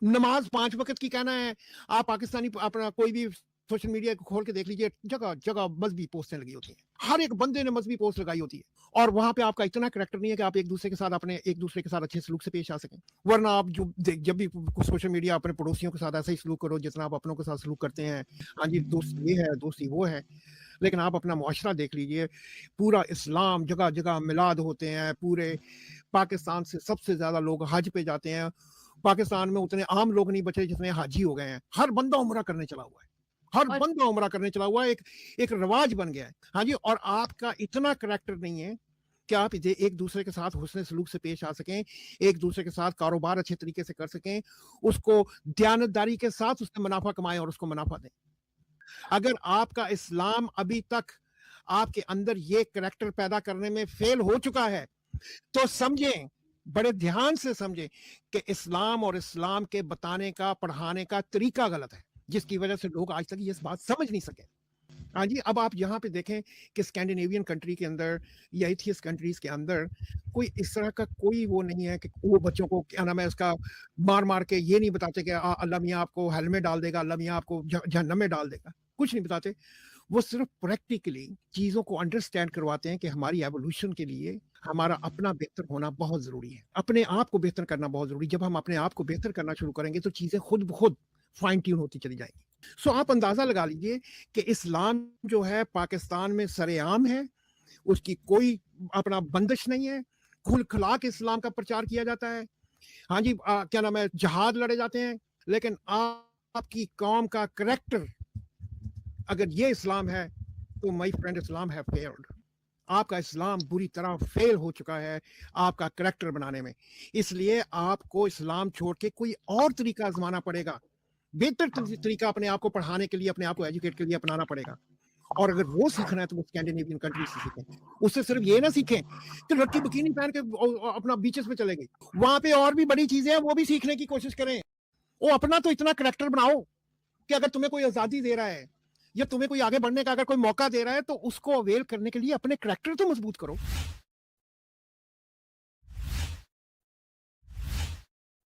नमाज 5 वक़्त की कहना है, आप पाकिस्तानी अपना कोई भी सोशल मीडिया को खोल के देख लीजिए, जगह-जगह मज़हबी पोस्टें लगी होती हैं। हर एक बंदे ने मज़हबी पोस्ट लगाई होती है और वहाँ पे आपका इतना करैक्टर नहीं है कि आप एक-दूसरे के साथ अच्छे सलूक से पेश आ सकें। वरना आप जब भी सोशल मीडिया अपने पड़ोसियों के साथ ऐसा ही सलूक करो जितना आप अपनों के साथ सलूक करते हैं। हाँ जी, दोस्त ये है, दोस्ती वो है। लेकिन आप अपना मुआशरा देख लीजिए, पूरा इस्लाम जगह-जगह मिलाद होते हैं, पूरे पाकिस्तान से सबसे ज़्यादा लोग हज पे जाते हैं। पाकिस्तान में उतने आम लोग नहीं बचे जितने हाजी हो गए हैं। हर बंदा उम्रा करने चला हुआ है। हर और बंदा उम्रा करने चला हुआ है, एक रिवाज बन गया है। हाँ जी, और आपका इतना करैक्टर नहीं है कि आप एक-दूसरे के साथ हुस्न सलूक से पेश आ सकें, एक-दूसरे के साथ कारोबार अच्छे तरीके से कर सकें, उसको दयानतदारी के साथ उससे मुनाफ़ा कमाएँ और उसको मुनाफ़ा दें। अगर आपका इस्लाम अभी तक आपके अंदर ये करैक्टर पैदा करने में फेल हो चुका है, तो समझें, बड़े ध्यान से समझें कि इस्लाम और इस्लाम के बताने का, पढ़ाने का तरीका गलत है, जिसकी वजह से लोग आज तक ये बात समझ नहीं सके। हाँ जी, अब आप यहाँ पे देखें कि स्कैंडिनेवियन कंट्री के अंदर या एथियस्ट कंट्रीज़ के अंदर कोई इस तरह का कोई वो नहीं है कि वो बच्चों को क्या नाम है उसका मार-मार के ये नहीं बताते कि अल्लाह मियाँ आपको हेल में डाल देगा, अल्लाह मियाँ आपको जहन्नम में डाल देगा, कुछ नहीं बताते। वो सिर्फ प्रैक्टिकली चीज़ों को अंडरस्टैंड करवाते हैं कि हमारी एवोल्यूशन के लिए हमारा अपना बेहतर होना बहुत ज़रूरी है। अपने आप को बेहतर करना बहुत ज़रूरी है। जब हम अपने आप को बेहतर करना शुरू करेंगे तो चीज़ें खुद ब खुद फाइन ट्यून होती चली जाएँगी। सो आप अंदाज़ा लगा लीजिए कि इस्लाम जो है पाकिस्तान में सरेआम है, उसकी कोई अपना बंदिश नहीं है, खुल-खुला के इस्लाम का प्रचार किया जाता है। हाँ जी, क्या नाम है जहाद लड़े जाते हैं, लेकिन आपकी कौम का करैक्टर अगर ये इस्लाम है, तो my friend Islam have failed. आपका इस्लाम बुरी तरह फेल हो चुका है आपका करैक्टर बनाने में। इसलिए आपको इस्लाम छोड़ के कोई और तरीका आज़माना पड़ेगा। बेहतर तरीका अपने आप को पढ़ाने के लिए, अपने आप को एजुकेट के लिए अपनाना पड़ेगा। और अगर वो सीखना है तो वो स्कैंडिनेवियन कंट्रीज़ से सीखें। उससे सिर्फ ये ना सीखें कि लड़की बिकिनी पहन के अपना बीचेस पे चले गई। वहाँ पे और भी बड़ी चीज़ें हैं, वो भी सीखने की कोशिश करें। वो अपना तो इतना करैक्टर बनाओ कि अगर तुम्हें कोई आज़ादी दे रहा है या तुम्हें कोई आगे बढ़ने का अगर कोई मौका दे रहा है तो उसको अवेल करने के लिए अपने करैक्टर तो मजबूत करो।